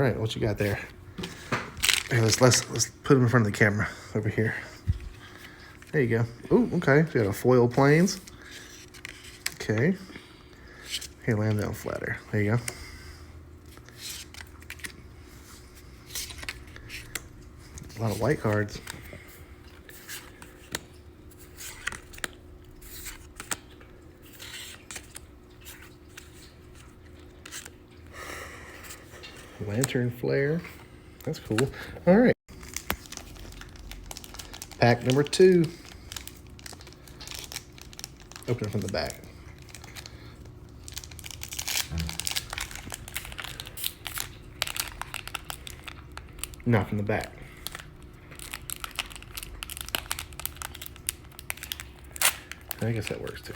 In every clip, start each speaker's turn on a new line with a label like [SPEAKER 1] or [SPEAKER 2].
[SPEAKER 1] right, what you got there? Here, let's put them in front of the camera over here. There you go. Oh, okay. So you got a foil planes. Okay. Here, land down flatter. There you go. A lot of white cards. Lantern flare. That's cool. All right. Pack number 2. Open it from the back. Not from the back. I guess that works too.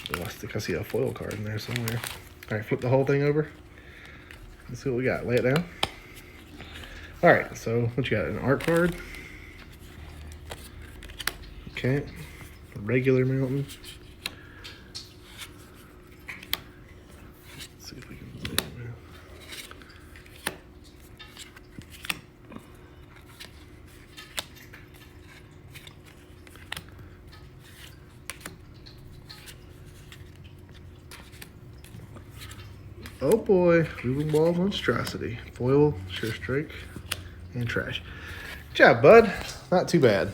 [SPEAKER 1] I think I see a foil card in there somewhere. All right, flip the whole thing over. Let's see what we got. Lay it down. All right, so what you got? An art card. Okay, a regular mountain. Let's see if we can zoom in. Oh boy, moving wall monstrosity. Foil, sheer strike, and trash. Good job, bud. Not too bad.